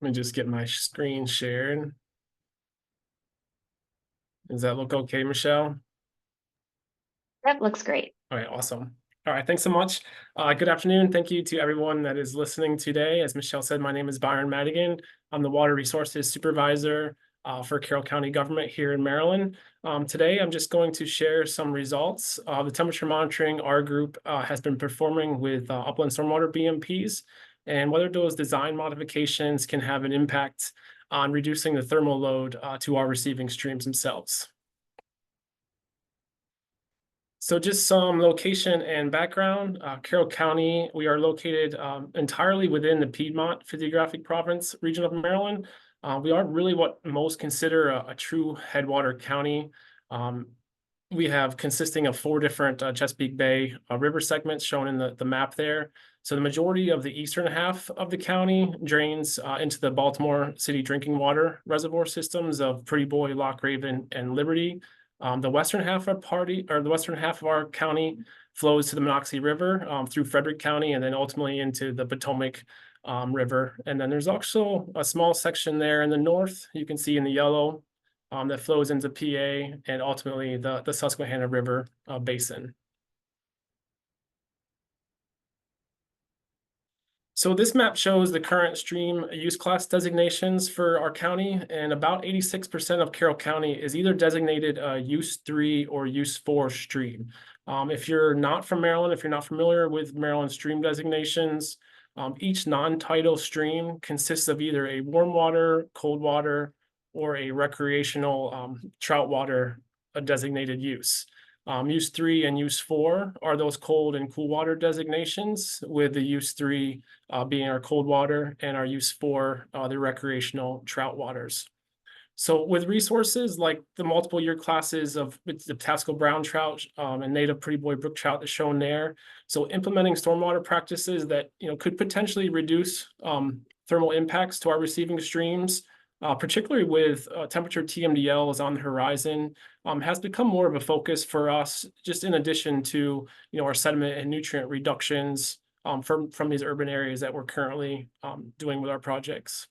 Let me just get my screen shared. Does that look okay, Michelle? That looks great. All right, awesome. All right, thanks so much. Good afternoon. Thank you to everyone that is listening today. As Michelle said, my name is Byron Madigan. I'm the Water Resources Supervisor for Carroll County government here in Maryland. Today, I'm just going to share some results. The temperature monitoring our group has been performing with Upland Stormwater BMPs, and whether those design modifications can have an impact on reducing the thermal load to our receiving streams themselves. So just some location and background. Carroll County, we are located entirely within the Piedmont Physiographic Province region of Maryland. We are really what most consider a true headwater county. We have consisting of 4 different Chesapeake Bay river segments shown in the map there. So the majority of the eastern half of the county drains into the Baltimore City drinking water reservoir systems of Pretty Boy, Lock Raven, and Liberty. The western half of our county flows to the Monocacy River through Frederick County and then ultimately into the Potomac River. And then there's also a small section there in the north, you can see in the yellow, that flows into PA and ultimately the Susquehanna River basin. So this map shows the current stream use class designations for our county, and about 86% of Carroll County is either designated use 3 or use 4 stream. If you're not from Maryland, if you're not familiar with Maryland stream designations, each non-tidal stream consists of either a warm water, cold water, or a recreational trout water designated use. Use 3 and use 4 are those cold and cool water designations, with the use 3 being our cold water and our use 4 the recreational trout waters. So with resources like the multiple year classes of the Pascal brown trout and native Pretty Boy brook trout is shown there. So implementing stormwater practices that could potentially reduce thermal impacts to our receiving streams, particularly with temperature TMDL on the horizon, has become more of a focus for us, just in addition to our sediment and nutrient reductions from these urban areas that we're currently doing with our projects.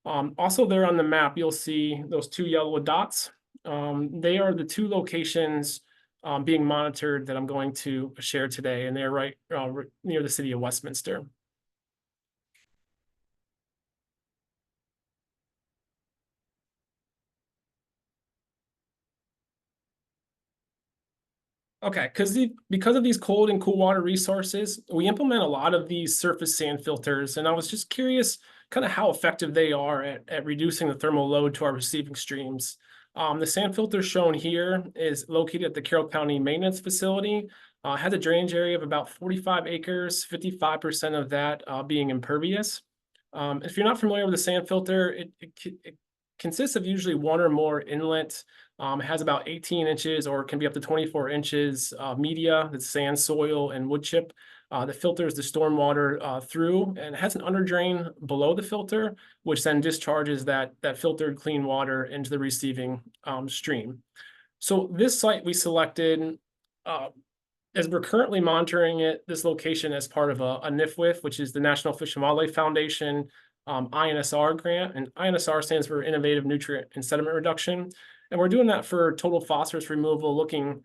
Also there on the map, you'll see those 2 yellow dots. They are the 2 locations being monitored that I'm going to share today, and they're right near the city of Westminster. Okay, because of these cold and cool water resources, we implement a lot of these surface sand filters, and I was just curious kind of how effective they are at reducing the thermal load to our receiving streams. The sand filter shown here is located at the Carroll County Maintenance Facility. Has a drainage area of about 45 acres, 55% of that being impervious. If you're not familiar with the sand filter, it consists of usually 1 or more inlet. It has about 18 inches or can be up to 24 inches media, that's sand, soil, and wood chip that filters the stormwater through, and it has an under drain below the filter, which then discharges that filtered clean water into the receiving stream. So this site we selected, as we're currently monitoring this location as part of a NIFWIF, which is the National Fish and Wildlife Foundation INSR grant, and INSR stands for Innovative Nutrient and Sediment Reduction. And we're doing that for total phosphorus removal, looking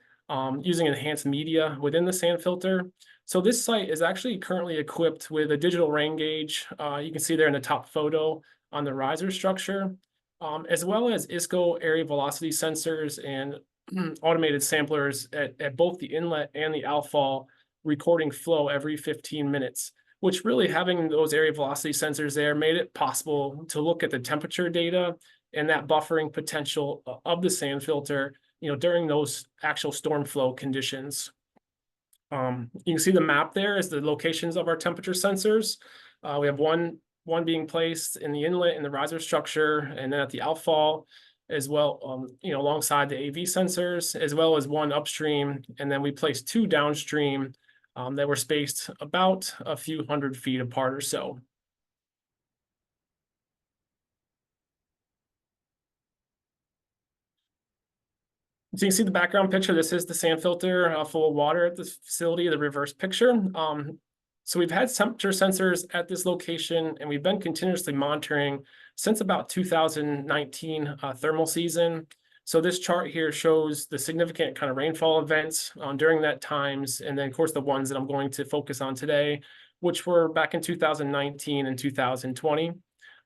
using enhanced media within the sand filter. So this site is actually currently equipped with a digital rain gauge. You can see there in the top photo on the riser structure, as well as ISCO area velocity sensors and automated samplers at both the inlet and the outfall, recording flow every 15 minutes. Which really, having those area velocity sensors there made it possible to look at the temperature data and that buffering potential of the sand filter, during those actual storm flow conditions. You can see the map there is the locations of our temperature sensors. We have one being placed in the inlet in the riser structure, and then at the outfall as well, alongside the AV sensors, as well as 1 upstream, and then we placed 2 downstream that were spaced about a few hundred feet apart or so. So you can see the background picture. This is the sand filter full of water at this facility, the reverse picture. So we've had temperature sensors at this location, and we've been continuously monitoring since about 2019 thermal season. So this chart here shows the significant kind of rainfall events during that times, and then of course the ones that I'm going to focus on today, which were back in 2019 and 2020.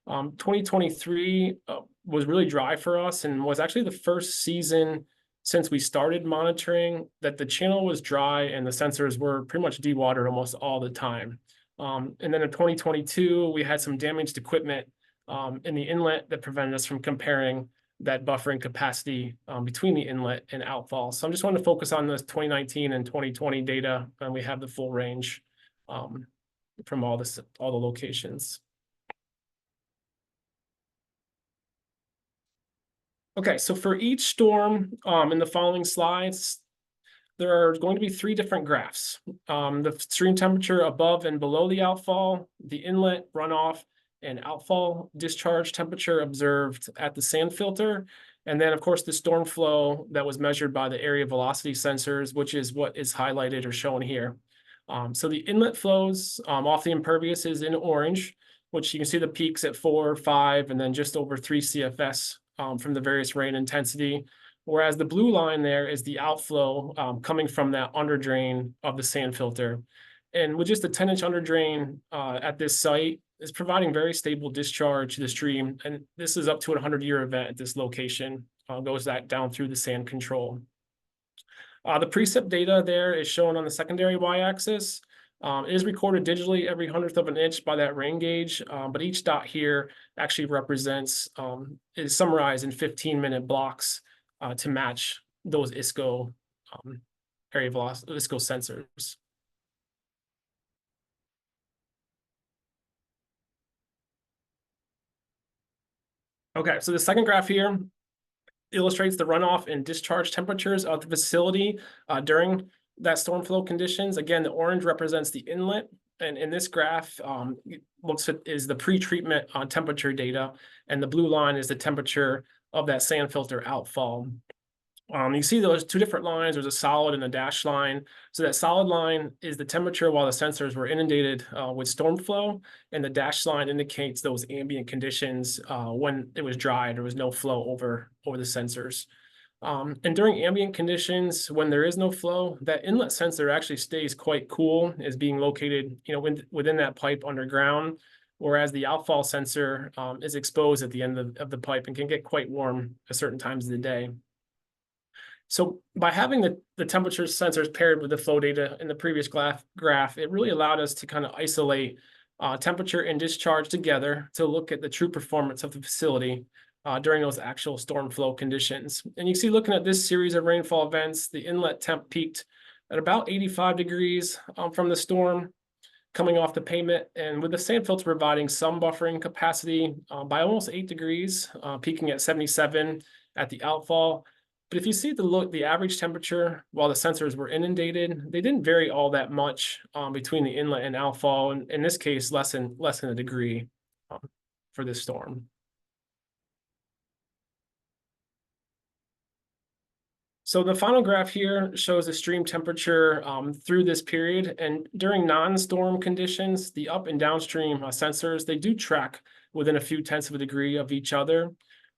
2023 was really dry for us and was actually the first season since we started monitoring that the channel was dry and the sensors were pretty much dewatered almost all the time. And then in 2022, we had some damaged equipment in the inlet that prevented us from comparing that buffering capacity between the inlet and outfall. So I'm just wanting to focus on this 2019 and 2020 data, and we have the full range from all the locations. Okay, so for each storm in the following slides, there are going to be three different graphs. The stream temperature above and below the outfall, the inlet runoff, and outfall discharge temperature observed at the sand filter, and then of course the storm flow that was measured by the area velocity sensors, which is what is highlighted or shown here. So the inlet flows off the impervious is in orange, which you can see the peaks at 4, 5, and then just over 3 CFS from the various rain intensity. Whereas the blue line there is the outflow coming from that underdrain of the sand filter. And with just a 10-inch underdrain at this site, is providing very stable discharge to the stream. And this is up to a 100-year event at this location, goes that down through the sand control. The precip data there is shown on the secondary y-axis. It is recorded digitally every 100th of an inch by that rain gauge, but each dot here actually represents, is summarized in 15-minute blocks to match those ISCO area velocity, ISCO sensors. Okay, so the second graph here illustrates the runoff and discharge temperatures of the facility during that storm flow conditions. Again, the orange represents the inlet, and in this graph looks at is the pre-treatment temperature data, and the blue line is the temperature of that sand filter outfall. You see those two different lines. There's a solid and a dashed line. So that solid line is the temperature while the sensors were inundated with storm flow, and the dashed line indicates those ambient conditions when it was dry. There was no flow over the sensors. And during ambient conditions, when there is no flow, that inlet sensor actually stays quite cool, is being located, within that pipe underground, whereas the outfall sensor is exposed at the end of the pipe and can get quite warm at certain times of the day. So by having the temperature sensors paired with the flow data in the previous graph, it really allowed us to kind of isolate temperature and discharge together to look at the true performance of the facility during those actual storm flow conditions. And you see, looking at this series of rainfall events, the inlet temp peaked at about 85 degrees from the storm coming off the pavement, and with the sand filter providing some buffering capacity by almost 8 degrees, peaking at 77 at the outfall. But if you see the average temperature while the sensors were inundated, they didn't vary all that much between the inlet and outfall, and in this case, less than a degree for this storm. So the final graph here shows the stream temperature through this period, and during non-storm conditions, the up and downstream sensors, they do track within a few tenths of a degree of each other.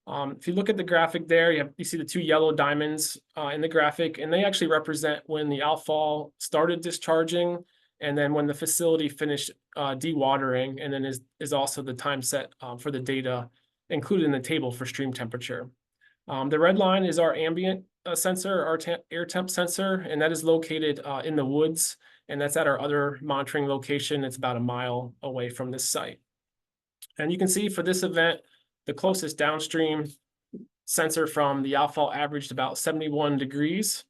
If you look at the graphic there, you see the two yellow diamonds in the graphic, and they actually represent when the outfall started discharging, and then when the facility finished dewatering, and then is also the time set for the data included in the table for stream temperature. The red line is our ambient sensor, our air temp sensor, and that is located in the woods, and that's at our other monitoring location. It's about a mile away from this site. And you can see for this event, the closest downstream sensor from the outfall averaged about 71 degrees,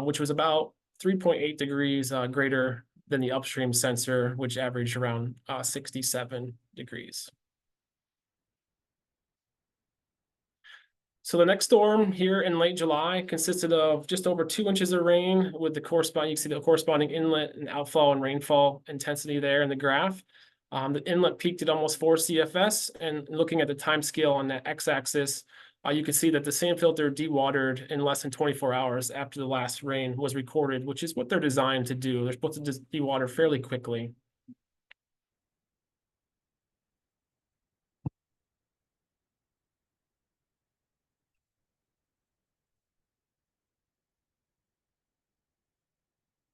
which was about 3.8 degrees greater than the upstream sensor, which averaged around 67 degrees. So the next storm here in late July consisted of just over 2 inches of rain with the corresponding, you can see the corresponding inlet and outfall and rainfall intensity there in the graph. The inlet peaked at almost 4 CFS, and looking at the time scale on that x-axis, you can see that the sand filter dewatered in less than 24 hours after the last rain was recorded, which is what they're designed to do. They're supposed to just dewater fairly quickly.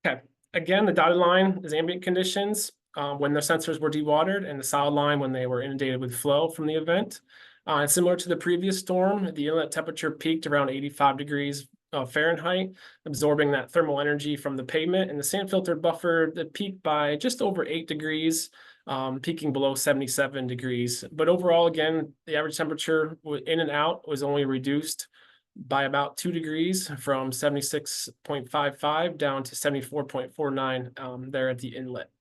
Okay, again, the dotted line is ambient conditions when the sensors were dewatered, and the solid line when they were inundated with flow from the event. And similar to the previous storm, the inlet temperature peaked around 85 degrees Fahrenheit, absorbing that thermal energy from the pavement, and the sand filter buffered the peak by just over 8 degrees, peaking below 77 degrees. But overall, again, the average temperature in and out was only reduced by about 2 degrees from 76.55 down to 74.49 there at the inlet.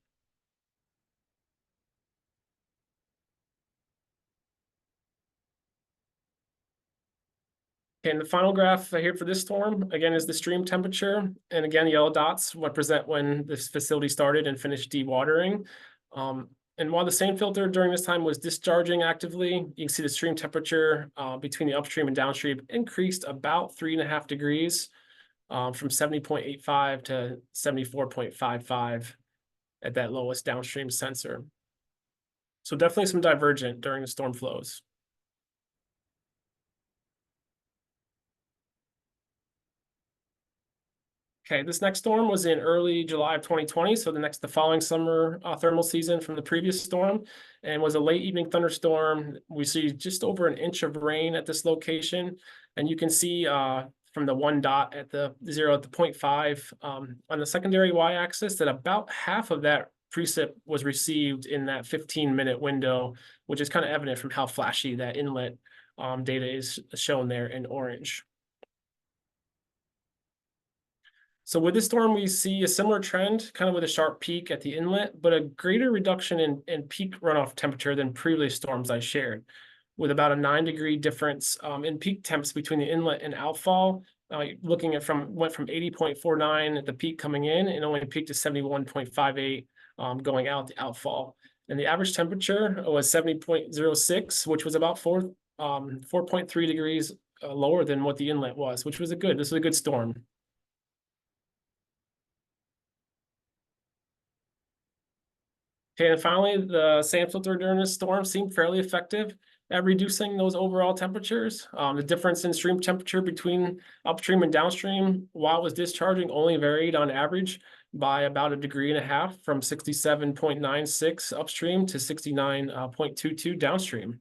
Okay, and the final graph here for this storm, again, is the stream temperature. And again, yellow dots represent when this facility started and finished dewatering. And while the sand filter during this time was discharging actively, you can see the stream temperature between the upstream and downstream increased about 3.5 degrees from 70.85 to 74.55 at that lowest downstream sensor. So definitely some divergent during the storm flows. Okay, this next storm was in early July of 2020, so the following summer thermal season from the previous storm, and was a late evening thunderstorm. We see just over an inch of rain at this location, and you can see from the one dot at the 0 at the 0.5 on the secondary y-axis that about half of that precip was received in that 15-minute window, which is kind of evident from how flashy that inlet data is shown there in orange. So with this storm, we see a similar trend, kind of with a sharp peak at the inlet, but a greater reduction in peak runoff temperature than previous storms I shared, with about a 9-degree difference in peak temps between the inlet and outfall. Looking at went from 80.49 at the peak coming in and only peaked to 71.58 going out the outfall. And the average temperature was 70.06, which was about 4.3 degrees lower than what the inlet was, which was this was a good storm. Okay, and finally, the sand filter during this storm seemed fairly effective at reducing those overall temperatures. The difference in stream temperature between upstream and downstream while it was discharging only varied on average by about 1.5 degrees from 67.96 upstream to 69.22 downstream.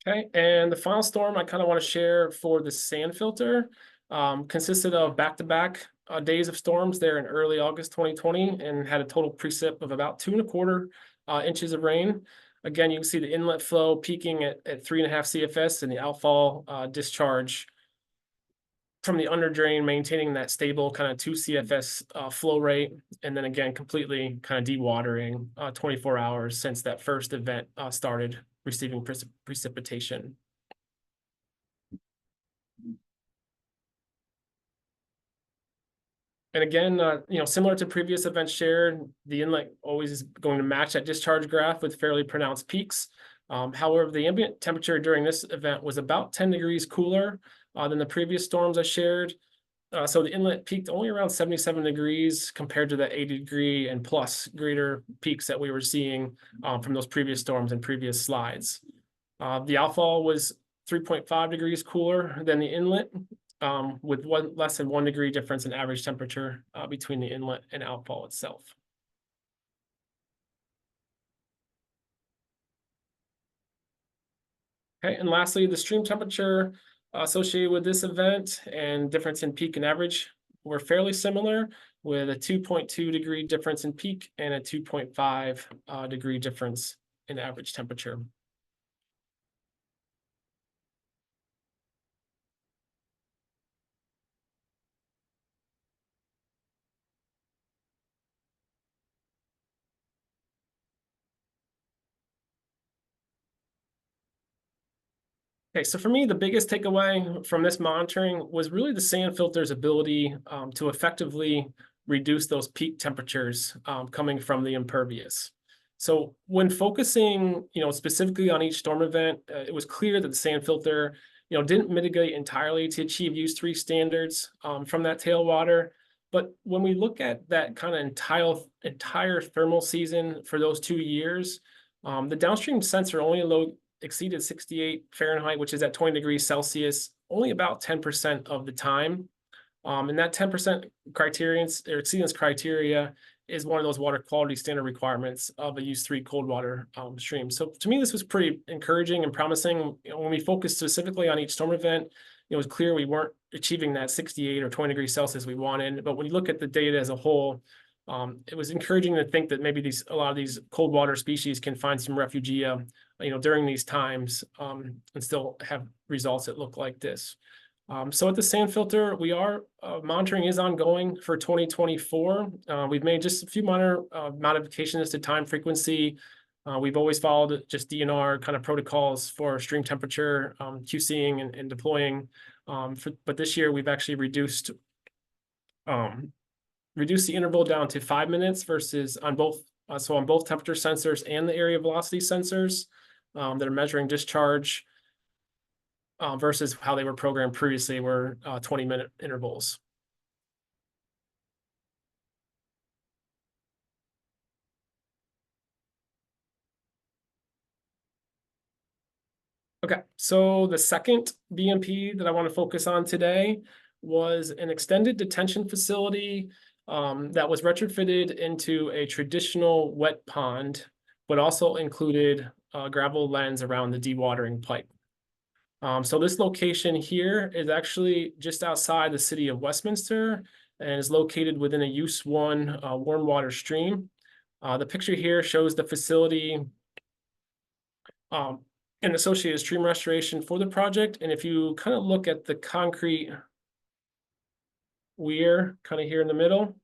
Okay, and the final storm I kind of want to share for the sand filter consisted of back-to-back days of storms there in early August 2020 and had a total precip of about 2.25 inches of rain. Again, you can see the inlet flow peaking at 3.5 CFS and the outfall discharge from the underdrain maintaining that stable kind of 2 CFS flow rate. And then again, completely kind of dewatering 24 hours since that first event started receiving precipitation. And again, similar to previous events shared, the inlet always is going to match that discharge graph with fairly pronounced peaks. However, the ambient temperature during this event was about 10 degrees cooler than the previous storms I shared. So the inlet peaked only around 77 degrees compared to the 80-degree and plus greater peaks that we were seeing from those previous storms and previous slides. The outfall was 3.5 degrees cooler than the inlet, with less than 1 degree difference in average temperature between the inlet and outfall itself. Okay, and lastly, the stream temperature associated with this event and difference in peak and average were fairly similar, with a 2.2 degree difference in peak and a 2.5 degree difference in average temperature. Okay, so for me, the biggest takeaway from this monitoring was really the sand filter's ability to effectively reduce those peak temperatures coming from the impervious. So when focusing, specifically on each storm event, it was clear that the sand filter, didn't mitigate entirely to achieve use3 standards from that tailwater. But when we look at that kind of entire thermal season for those 2 years, the downstream sensor only exceeded 68 Fahrenheit, which is at 20 degrees Celsius, only about 10% of the time. And that 10% criterions or exceedance criteria is one of those water quality standard requirements of a use 3 cold water stream. So to me, this was pretty encouraging and promising. When we focused specifically on each storm event, it was clear we weren't achieving that 68 or 20 degrees Celsius we wanted. But when you look at the data as a whole, it was encouraging to think that maybe a lot of these cold water species can find some refugia, during these times, and still have results that look like this. So at the sand filter, we are monitoring is ongoing for 2024. We've made just a few minor modifications to time frequency. We've always followed just DNR kind of protocols for stream temperature, QCing and deploying. But this year we've actually reduced the interval down to 5 minutes versus on both temperature sensors and the area velocity sensors that are measuring discharge. Versus how they were programmed previously were 20-minute intervals. Okay, so the second BMP that I want to focus on today was an extended detention facility that was retrofitted into a traditional wet pond, but also included a gravel lens around the dewatering pipe. So this location here is actually just outside the city of Westminster and is located within a Use 1 warm water stream. The picture here shows the facility and associated stream restoration for the project. And if you kind of look at the concrete weir kind of here in the middle,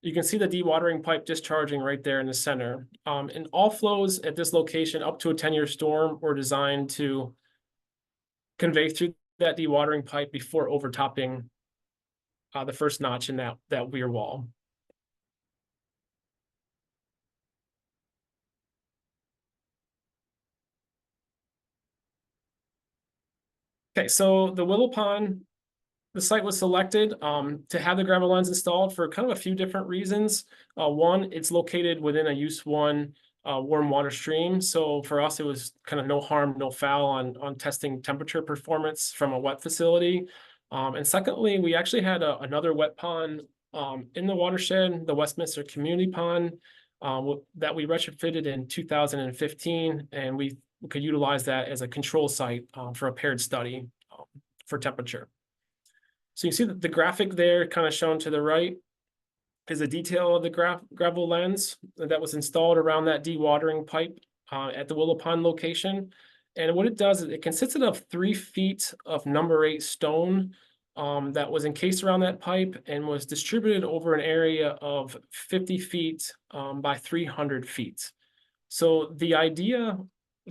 you can see the dewatering pipe discharging right there in the center. And all flows at this location up to a 10-year storm were designed to convey through that dewatering pipe before overtopping the first notch in that weir wall. Okay, so the Willow Pond, the site was selected to have the gravel lens installed for kind of a few different reasons. One, it's located within a Use 1 warm water stream. So for us, it was kind of no harm, no foul on testing temperature performance from a wet facility. And secondly, we actually had another wet pond in the watershed, the Westminster Community Pond, that we retrofitted in 2015, and we could utilize that as a control site for a paired study for temperature. So you see that the graphic there kind of shown to the right is a detail of the gravel lens that was installed around that dewatering pipe at the Willow Pond location. And what it does is it consisted of 3 feet of number 8 stone that was encased around that pipe and was distributed over an area of 50 feet by 300 feet. So the idea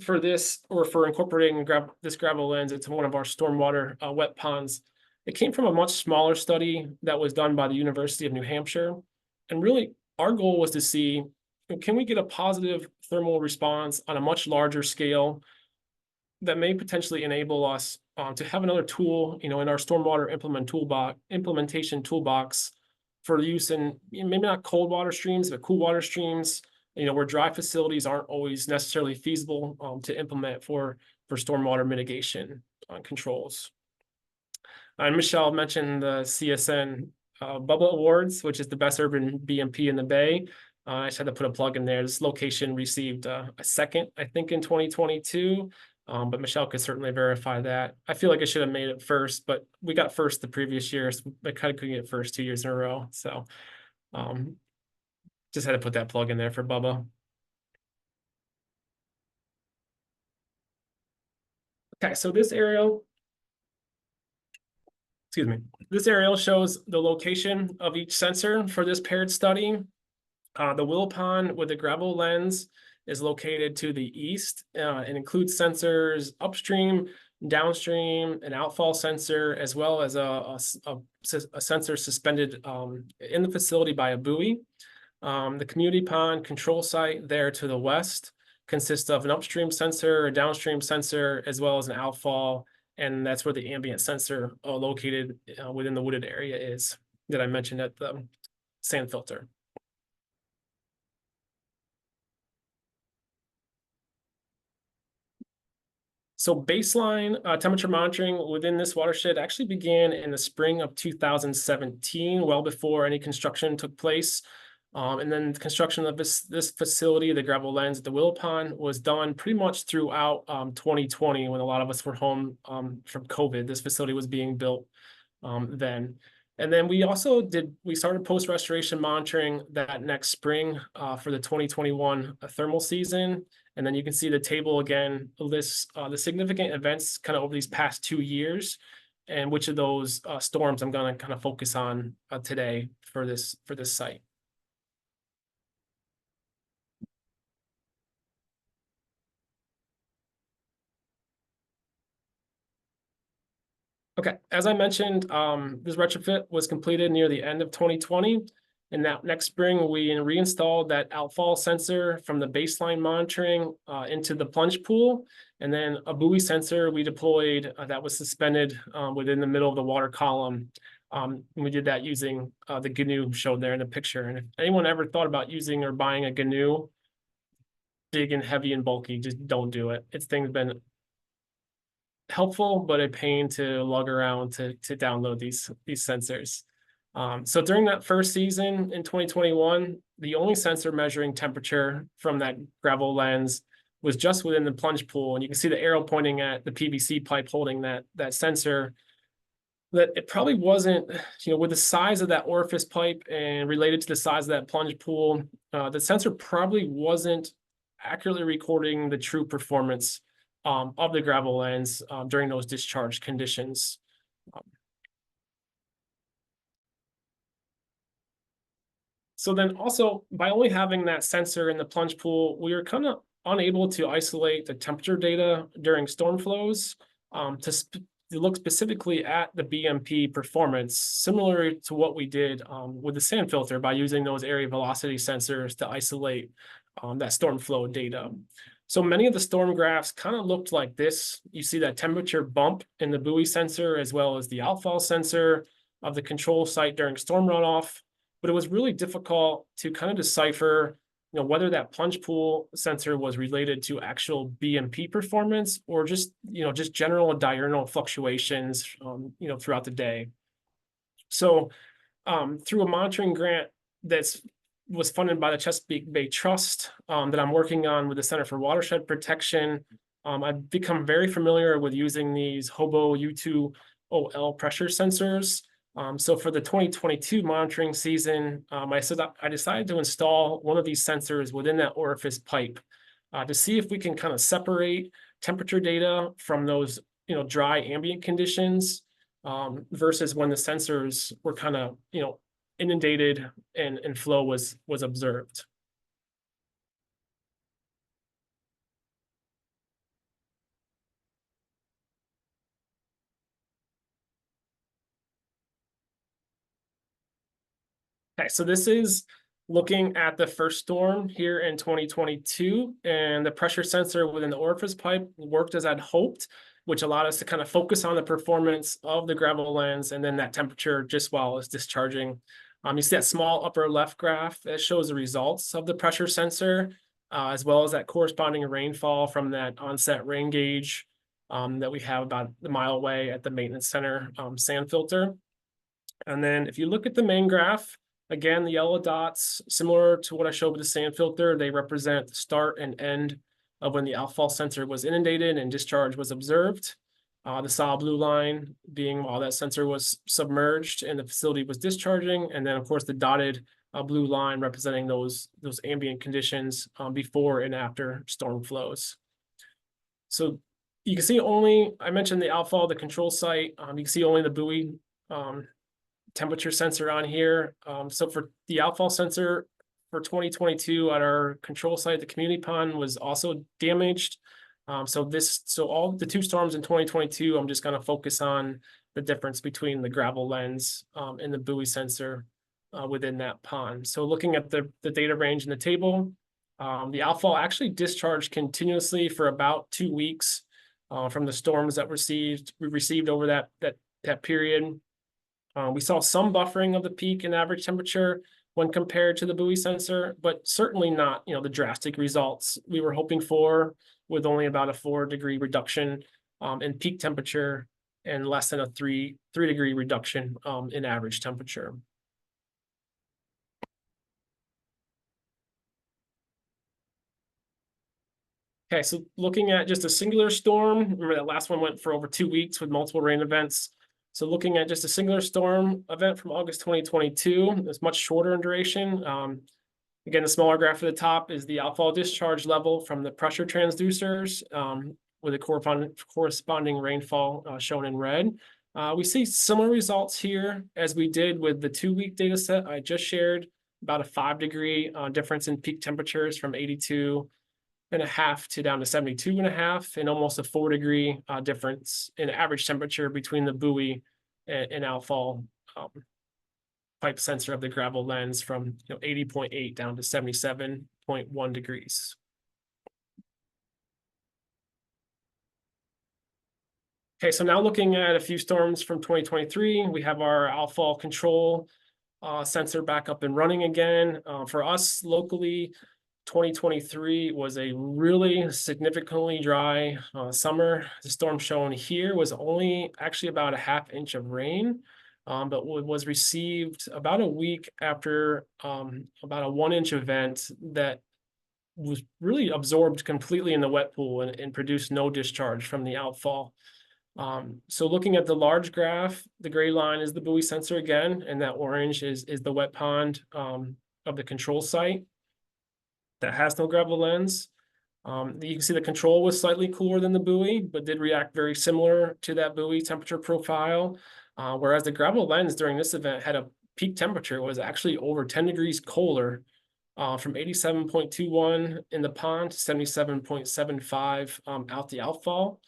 for this, or for incorporating this gravel lens into one of our stormwater wet ponds, it came from a much smaller study that was done by the University of New Hampshire. And really, our goal was to see, can we get a positive thermal response on a much larger scale that may potentially enable us to have another tool, in our stormwater implementation toolbox for use in maybe not cold water streams, but cool water streams, where dry facilities aren't always necessarily feasible to implement for stormwater mitigation controls. And Michelle mentioned the CSN Bubba Awards, which is the best urban BMP in the Bay. I just had to put a plug in there. This location received a second, I think, in 2022, but Michelle could certainly verify that. I feel like I should have made it first, but we got first the previous year, so I kind of couldn't get first 2 years in a row. So just had to put that plug in there for Bubba. Okay, so this aerial shows the location of each sensor for this paired study. The Willow Pond with the gravel lens is located to the east and includes sensors upstream, downstream, an outfall sensor, as well as a sensor suspended in the facility by a buoy. The community pond control site there to the west consists of an upstream sensor, a downstream sensor, as well as an outfall, and that's where the ambient sensor located within the wooded area is that I mentioned at the sand filter. So baseline temperature monitoring within this watershed actually began in the spring of 2017, well before any construction took place. And then the construction of this facility, the gravel lens at the Willow Pond, was done pretty much throughout 2020 when a lot of us were home from COVID. This facility was being built then. And then we started post-restoration monitoring that next spring for the 2021 thermal season. And then you can see the table again lists the significant events kind of over these past 2 years, and which of those storms I'm going to kind of focus on today for this site. Okay, as I mentioned, this retrofit was completed near the end of 2020. And that next spring, we reinstalled that outfall sensor from the baseline monitoring into the plunge pool. And then a buoy sensor we deployed that was suspended within the middle of the water column. And we did that using the GNU shown there in the picture. And if anyone ever thought about using or buying a GNU, big and heavy and bulky, just don't do it. It's thing's been helpful, but a pain to lug around to download these sensors. So during that first season in 2021, the only sensor measuring temperature from that gravel lens was just within the plunge pool. And you can see the arrow pointing at the PVC pipe holding that sensor. That it probably wasn't, with the size of that orifice pipe and related to the size of that plunge pool, the sensor probably wasn't accurately recording the true performance of the gravel lens during those discharge conditions. So then also, by only having that sensor in the plunge pool, we were kind of unable to isolate the temperature data during storm flows to look specifically at the BMP performance, similar to what we did with the sand filter by using those area velocity sensors to isolate that storm flow data. So many of the storm graphs kind of looked like this. You see that temperature bump in the buoy sensor as well as the outfall sensor of the control site during storm runoff. But it was really difficult to kind of decipher, whether that plunge pool sensor was related to actual BMP performance or just general diurnal fluctuations, throughout the day. So through a monitoring grant was funded by the Chesapeake Bay Trust that I'm working on with the Center for Watershed Protection, I've become very familiar with using these Hobo U2OL pressure sensors. So for the 2022 monitoring season, I decided to install one of these sensors within that orifice pipe to see if we can kind of separate temperature data from those dry ambient conditions versus when the sensors were kind of inundated and flow was observed. Okay, so this is looking at the first storm here in 2022, and the pressure sensor within the orifice pipe worked as I'd hoped, which allowed us to kind of focus on the performance of the gravel lens and then that temperature just while it's discharging. You see that small upper left graph that shows the results of the pressure sensor, as well as that corresponding rainfall from that onset rain gauge that we have about a mile away at the maintenance center sand filter. And then if you look at the main graph, again, the yellow dots, similar to what I showed with the sand filter, they represent the start and end of when the outfall sensor was inundated and discharge was observed. The solid blue line being while that sensor was submerged and the facility was discharging. And then, of course, the dotted blue line representing those ambient conditions before and after storm flows. So you can see I mentioned the outfall, the control site. You can see only the buoy temperature sensor on here. So for the outfall sensor for 2022 at our control site, the community pond was also damaged. So all the two storms in 2022, I'm just going to focus on the difference between the gravel lens and the buoy sensor within that pond. So looking at the data range in the table, the outfall actually discharged continuously for about 2 weeks from the storms that we received over that period. We saw some buffering of the peak and average temperature, when compared to the buoy sensor, but certainly not, the drastic results we were hoping for, with only about a 4-degree reduction in peak temperature and less than a 3-degree reduction in average temperature. Okay, so looking at just a singular storm, remember that last one went for over 2 weeks with multiple rain events. So looking at just a singular storm event from August 2022, it's much shorter in duration. Again, the smaller graph at the top is the outfall discharge level from the pressure transducers, with a corresponding rainfall shown in red. We see similar results here as we did with the 2-week data set I just shared, about a 5-degree difference in peak temperatures from 82.5 to down to 72.5, and almost a 4-degree difference in average temperature between the buoy and outfall pipe sensor of the gravel lens from 80.8 down to 77.1 degrees. Okay, so now looking at a few storms from 2023, we have our outfall control sensor back up and running again. For us locally, 2023 was a really significantly dry summer. The storm shown here was only actually about a 1/2 inch of rain, but was received about a week after about a 1-inch event that was really absorbed completely in the wet pool and produced no discharge from the outfall. So looking at the large graph, the gray line is the buoy sensor again, and that orange is the wet pond of the control site that has no gravel lens. You can see the control was slightly cooler than the buoy, but did react very similar to that buoy temperature profile. Whereas the gravel lens during this event had a peak temperature was actually over 10 degrees colder, from 87.21 in the pond to 77.75 out the outfall.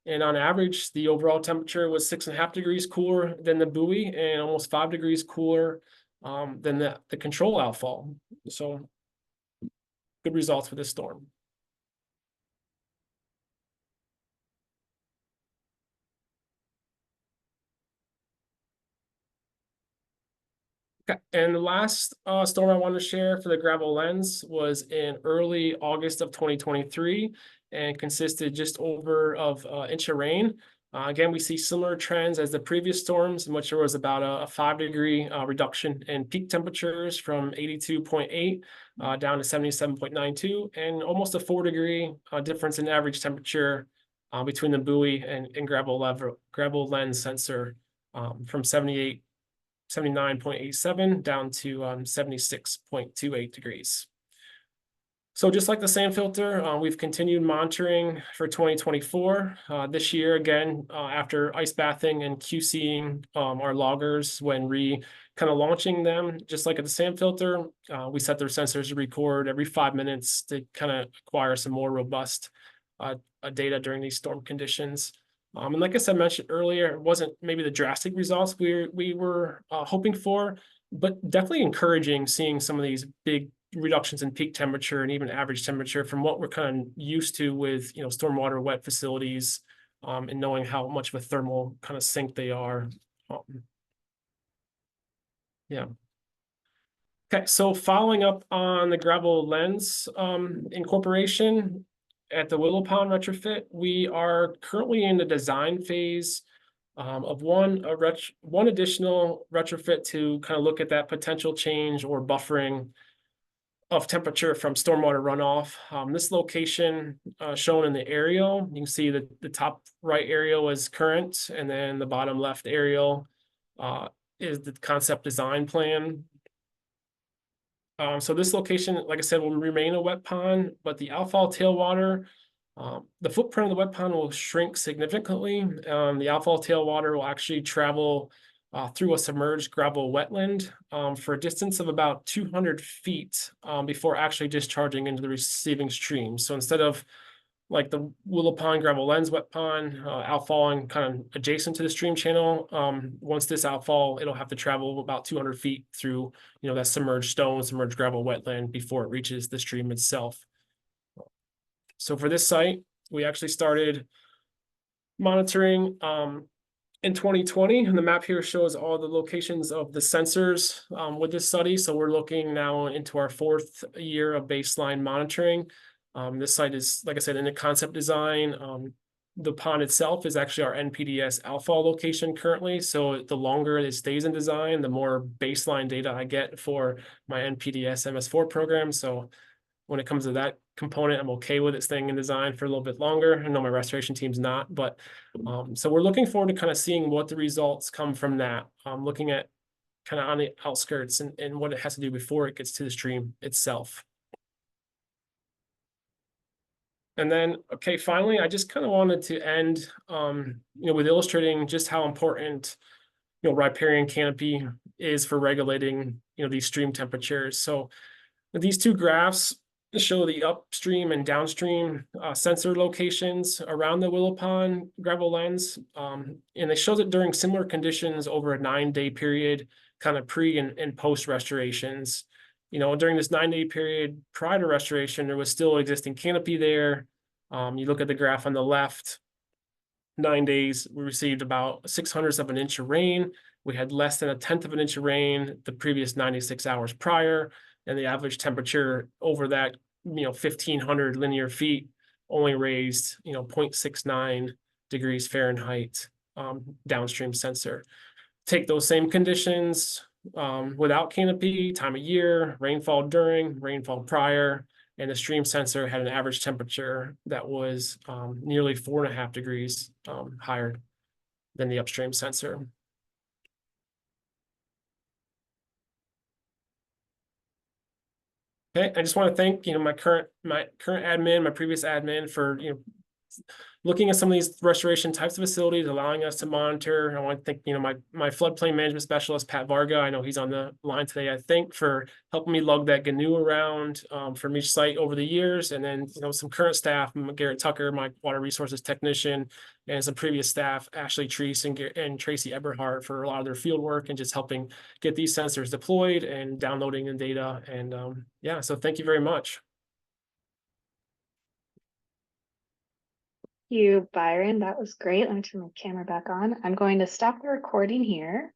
And on average, the overall temperature was 6.5 degrees cooler than the buoy and almost 5 degrees cooler than the control outfall. So good results for this storm. Okay, and the last storm I wanted to share for the gravel lens was in early August of 2023 and consisted just over of inch of rain. Again, we see similar trends as the previous storms, in which there was about a 5-degree reduction in peak temperatures from 82.8 down to 77.92, and almost a 4-degree difference in average temperature between the buoy and gravel lens sensor from 79.87 down to 76.28 degrees. So just like the sand filter, we've continued monitoring for 2024. This year, again, after ice bathing and QCing our loggers when kind of launching them, just like at the sand filter, we set their sensors to record every 5 minutes to kind of acquire some more robust data during these storm conditions. And like I said, mentioned earlier, it wasn't maybe the drastic results we were hoping for, but definitely encouraging seeing some of these big reductions in peak temperature and even average temperature from what we're kind of used to with stormwater wet facilities, and knowing how much of a thermal kind of sink they are. Yeah. Okay, so following up on the gravel lens incorporation at the Willow Pond retrofit, we are currently in the design phase of one additional retrofit to kind of look at that potential change or buffering of temperature from stormwater runoff. This location shown in the aerial, you can see that the top right aerial is current, and then the bottom left aerial is the concept design plan. So this location, like I said, will remain a wet pond, but the outfall tailwater, the footprint of the wet pond will shrink significantly. The outfall tailwater will actually travel through a submerged gravel wetland for a distance of about 200 feet before actually discharging into the receiving stream. So instead of like the Willow Pond gravel lens wet pond outfalling kind of adjacent to the stream channel, once this outfall, it'll have to travel about 200 feet through that submerged gravel wetland before it reaches the stream itself. So for this site, we actually started monitoring in 2020, and the map here shows all the locations of the sensors with this study. So we're looking now into our 4th year of baseline monitoring. This site is, like I said, in the concept design. The pond itself is actually our NPDES alpha location currently. So the longer it stays in design, the more baseline data I get for my NPDES MS4 program. So when it comes to that component, I'm okay with it staying in design for a little bit longer. I know my restoration team's not, but so we're looking forward to kind of seeing what the results come from that. Looking at kind of on the outskirts and what it has to do before it gets to the stream itself. And then, okay, finally, I just kind of wanted to end, with illustrating just how important, riparian canopy is for regulating, these stream temperatures. So these two graphs show the upstream and downstream sensor locations around the Willow Pond gravel lens. And it shows it during similar conditions over a 9-day period, kind of pre and post restorations. During this 9-day period prior to restoration, there was still existing canopy there. You look at the graph on the left, 9 days, we received about 0.06 of an inch of rain. We had less than 1/10 of an inch of rain the previous 96 hours prior. And the average temperature over that, 1,500 linear feet only raised, 0.69 degrees Fahrenheit downstream sensor. Take those same conditions without canopy, time of year, rainfall during, rainfall prior, and the stream sensor had an average temperature that was nearly 4.5 degrees higher than the upstream sensor. Okay, I just want to thank, my current admin, my previous admin for, looking at some of these restoration types of facilities, allowing us to monitor. I want to thank, my floodplain management specialist, Pat Varga. I know he's on the line today, I think, for helping me lug that GNU around from each site over the years. And then, some current staff, Garrett Tucker, my water resources technician, and some previous staff, Ashley Treese and Tracy Eberhardt, for a lot of their field work and just helping get these sensors deployed and downloading the data. And yeah, so thank you very much. You, Byron, that was great. Let me turn my camera back on. I'm going to stop the recording here.